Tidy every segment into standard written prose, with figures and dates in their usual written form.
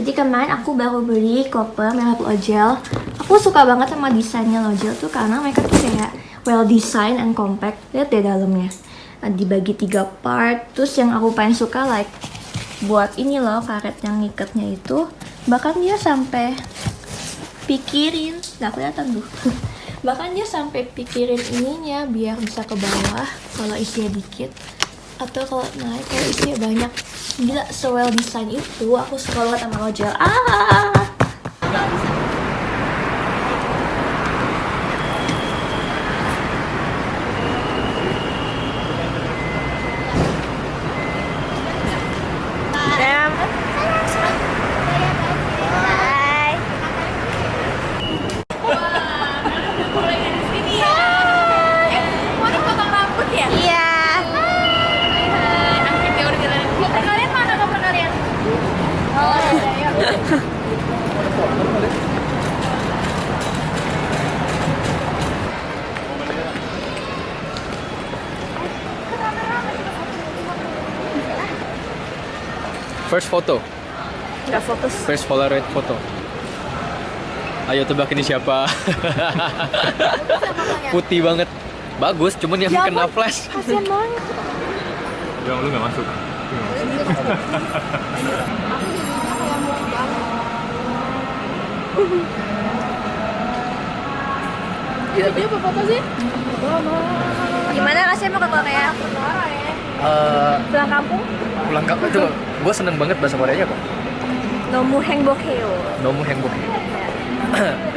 Jadi kemarin aku baru beli koper merek Lojel. Aku suka banget sama desainnya Lojel tuh karena mereka tuh kayak well design and compact. Lihat deh dalamnya. Dibagi 3 part. Terus yang aku paling suka like buat ini loh karet yang ngikatnya itu. Bahkan dia sampai pikirin. Nah kelihatan tuh. Bahkan dia sampai pikirin ininya biar bisa ke bawah kalau isinya dikit. Atau kalau naik kalau isinya banyak. Gila, so-well design itu aku suka banget sama Lojel. First photo. Gak fokus. First Polaroid photo. Ayo tebak ini siapa? Putih banget. Bagus, cuman yang kena flash. Kasian banget. Yang lu nggak masuk. Dia apa foto sih? Gimana rasanya mau ke Korea? Pulang kampung? Pulang kampung coba. Gue seneng banget bahasa Koreanya kok. Nomu hengbokeo. Nomu hengbok.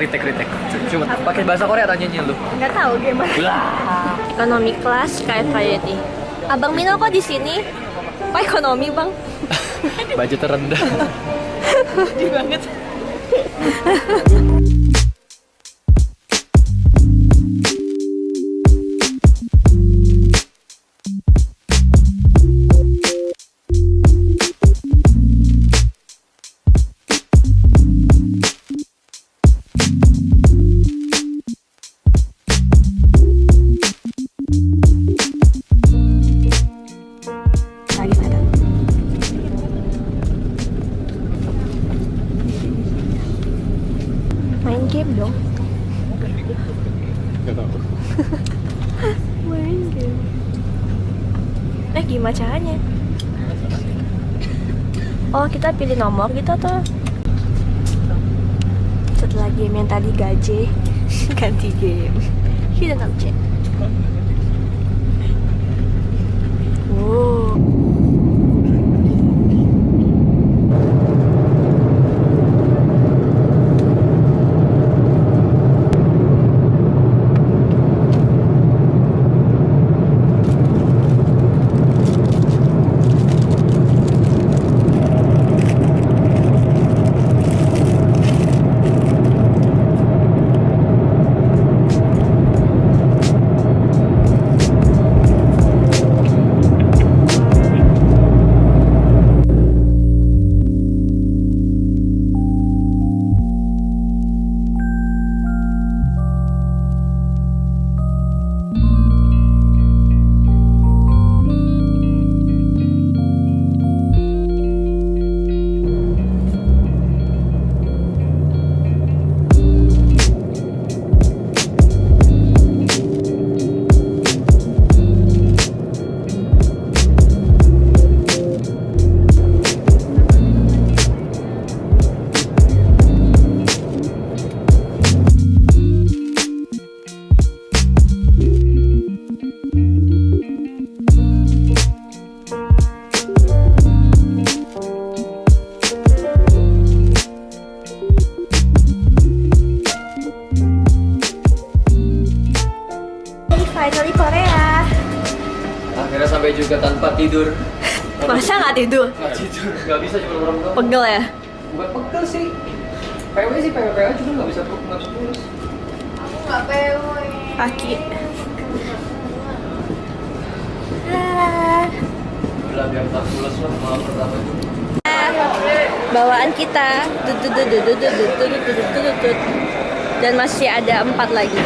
Ritek. Cuma pakai bahasa Korea tanyanya lu. Nggak tahu gimana. Ekonomi kelas KFKYT. Abang Mino kok di sini? Kok ekonomi bang? Budget terendah. Sedih banget. Main game dong. Gak tahu. Main game. Gimana caranya? Oh kita pilih nomor gitu atau? Setelah game yang tadi gaje, ganti game. Hidden object. Wow. Finally Korea. Akhirnya sampai juga tanpa tidur. Masa nggak tidur? Nggak tidur, nggak bisa cuma orang doang. Pegel ya? Bukan pegel sih. PW sih PW cuma nggak bisa lurus. Aku nggak PW. Kaki. Udah biar tak pulas lah malam pertama itu. Bawaan kita. Dan masih ada 4 lagi.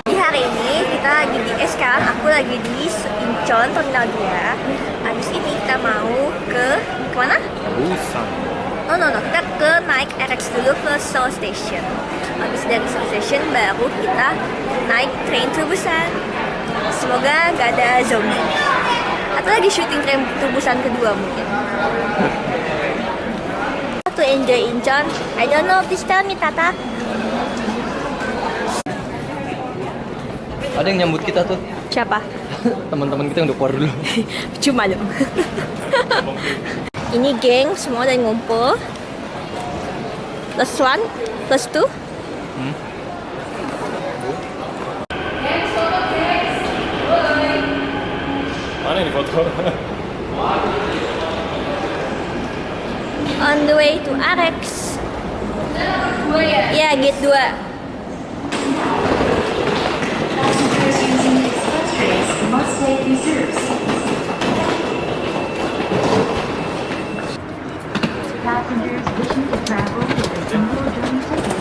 Di hari ini kita lagi di sekarang aku lagi di Incheon Terminal 2. Habis ini kita mau ke kemana? Busan. Kita ke naik RX dulu ke Seoul Station. Habis dari Seoul Station baru kita naik train to Busan. Semoga gak ada zombie. Atau lagi syuting train to Busan kedua mungkin. To enjoy Incheon, I don't know, please tell me Tata. Ada yang nyambut kita tuh. Siapa? Teman-teman kita yang udah keluar dulu. Cuma dong. Ini geng semua udah ngumpul. Plus one, plus two. Mana ini foto? On the way to RX. Ya, gate 2. Passengers wishing to travel with a single journey ticket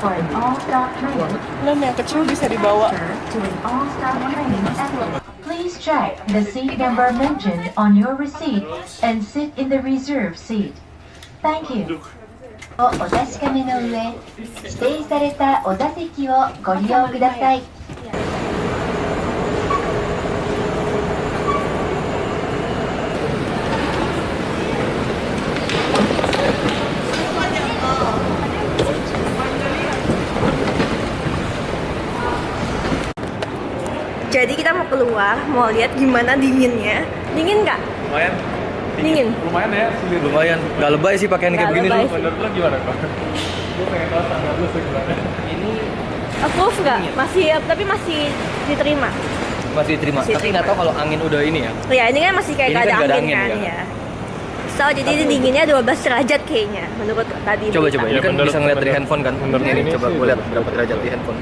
for an all-stop train. Yang kecil bisa dibawa. To an all-stop train at Please check the seat number mentioned on your receipt and sit in the reserved seat. Thank you. お確かめの上、指定されたお座席をご利用ください。Jadi kita mau keluar, mau lihat gimana dinginnya. Dingin nggak? Lumayan. Dingin. Lumayan ya, sulit. Lumayan. Gak lebay sih pakaian kayak Nggak begini lebay tuh. Menurut lo gimana kok? Gue pengen tahu standar lu sebenarnya. Ini Approve nggak? Masih, tapi masih diterima. masih diterima. Masih Tapi nggak tahu kalau angin udah ini ya. Ya ini kan masih kayak Ini gak kan ada nggak ada angin angin, kan ya. ya. So jadi ini dinginnya 12 derajat kayaknya menurut tadi. Coba berita. ini Iya, kan bener, bisa ngeliat dari bener. handphone kan. Bener. Ini Ini coba sih gue lihat berapa derajat di handphone.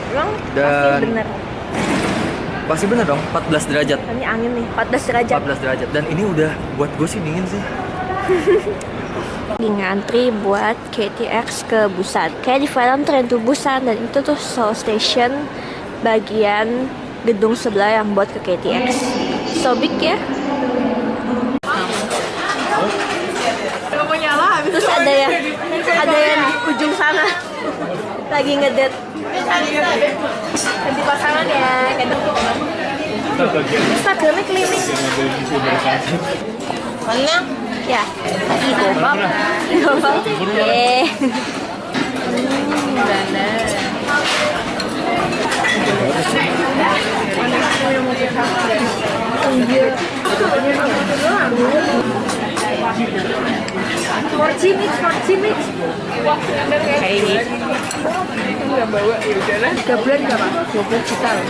Emang Dan- pasti bener. Pasti bener dong, 14 derajat. Ini angin nih, 14 derajat. 14 derajat. Dan ini udah buat gue sih dingin sih. Lagi ngantri buat KTX ke Busan. Kayak di film Train to Busan, dan itu tuh Seoul Station bagian gedung sebelah yang buat ke KTX. So big ya. Terus ada yang di ujung sana lagi ngedet. Ganti pasangan ya. Instagramnya keliling. Mana? Ya, lagi gopap. Gopap. Yeay. For Cimit. Kayak ini. 3 bulan berapa? 12 juta loh.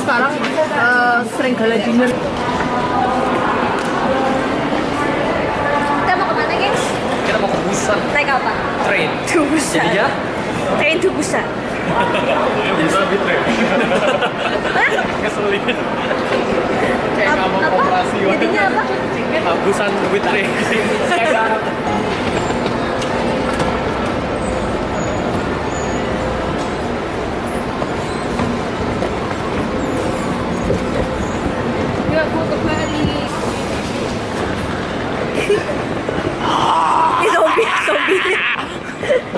Sekarang sering gala dinner. Kita mau kemana, guys? Kita mau ke Busan. Naik apa? Train. To Busan. Jadinya Train to Busan. Bisa bitre. Ngeselin. Kayak nggak mau operasi. Jadinya apa? Busan bitre. Ini zombie.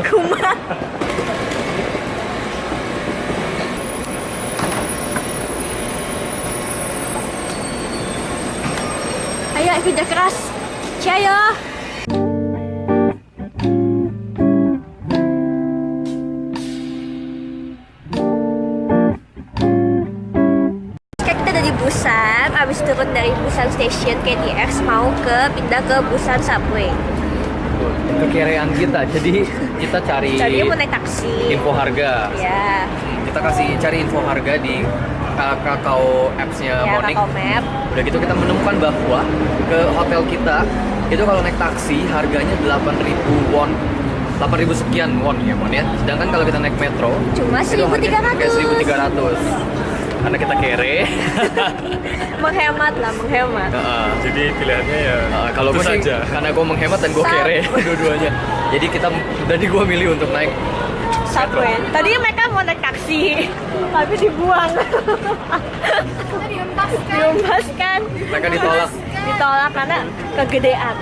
Kumat. Ayo kerja keras. Ciao. Kita dari Busan, abis turun dari Busan Station KTX mau pindah ke Busan Subway. kekerean kita. Jadi kita cari Tadinya mau naik taksi. info harga. Ya, Kita cari info harga di Kakao apps-nya ya Monik. Kakao Map. Udah gitu kita menemukan bahwa ke hotel kita itu kalau naik taksi harganya 8.000 won. 8.000 sekian won ya Mon ya. Sedangkan kalau kita naik metro Cuma itu harganya 1.300. 1.300. Karena kita kere. Menghemat lah, menghemat. Jadi pilihannya ya Kalau itu gue sih saja. karena gue menghemat dan gue Sama. kere dua-duanya. Jadi gue milih untuk naik Subway. Tadi mereka mau naik taksi, tapi dibuang. Diumpaskan. mereka ditolak. Ditolak karena kegedean.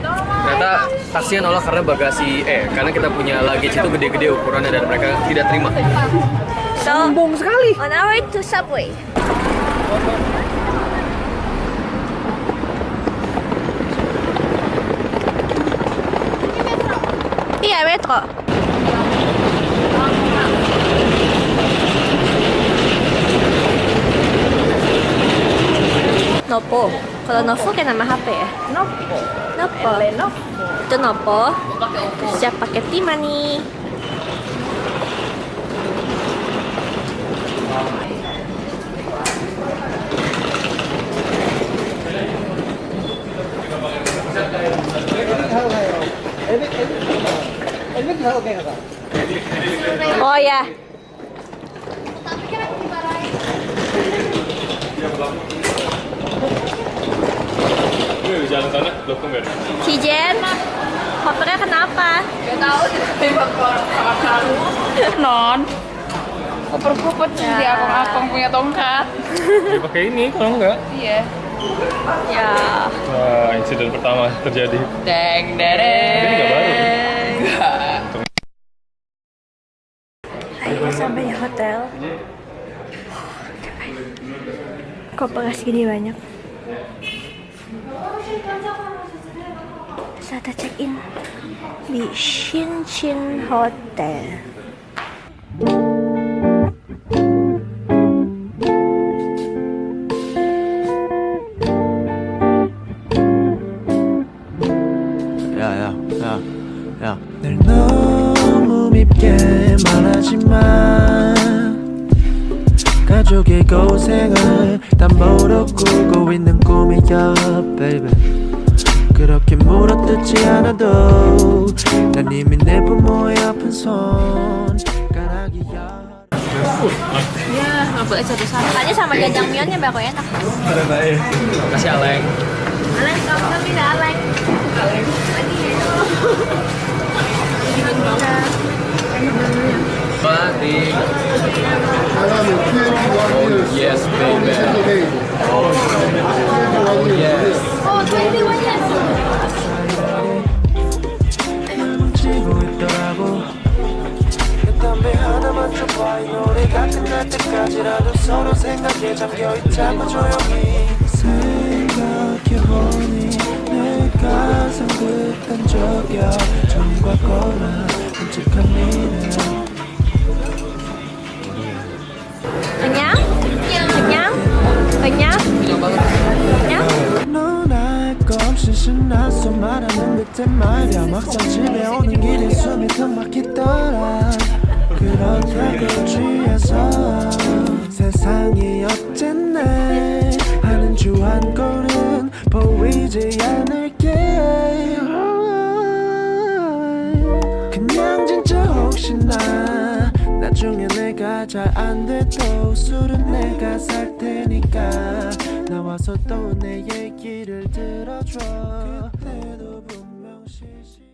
Ternyata taksinya nolak karena karena kita punya luggage itu gede-gede ukurannya dan mereka tidak terima. Sombong sekali. On our way to Subway. Iya, metro. Nopo. Kalau Novo kayak nama HP ya? Nopo. Itu Nopo. Siap pakai T-Money. Oh ya. Di jalan sana belum kembar. Cijen, kopernya kenapa? Gak tahu ditembak orang. Non. Koperku pecah di akong-akong punya tongkat. Ya pakai ini kalau enggak. Iya. Ya. Wah, insiden pertama terjadi. Deng Ini nggak baru. Akhirnya sampai di hotel. Kopernya segini banyak. Saatnya check in di Shinchin Hotel. 늘 너무 밉게 말하지마 가족의 고생을 담보로 꾸고 있는 꿈이야 baby 그렇게 물어뜯지 않아도 난 이미 내 부모의 아픈 손가락이야 Ya, nggak boleh satu-satu. Makanya sama jajangmyeonnya baru enak. Kasih Aleng. Aleng, kamu tidak Aleng. Mati. Oh yes, baby. Oh yes. Oh, 21 yes. 뭉치고 있더라고 내 담배 하나만 줘봐 이 노래가 끝날 때까지라도 서로 생각에 잠겨있자고 조용히 생각해보니 내가 상급한 적이야 전과 거나 끔찍한 미래 Kenyang? Kenyang? Kenyang? Kenyang? 넌 알 거 없이 신나서 말하는 듯해 말야 막상 집에 오는 길에 숨이 턱 막히더라 그렇다고 취해서 세상이 어쨌네 하는 주 한 꼴은 보이지 않을게 그냥 진짜 혹시나 나중에 내가 잘 안 돼도 술은 내가 살 테니까 나와서 또 내 얘기를 들어줘 그때도 분명 시시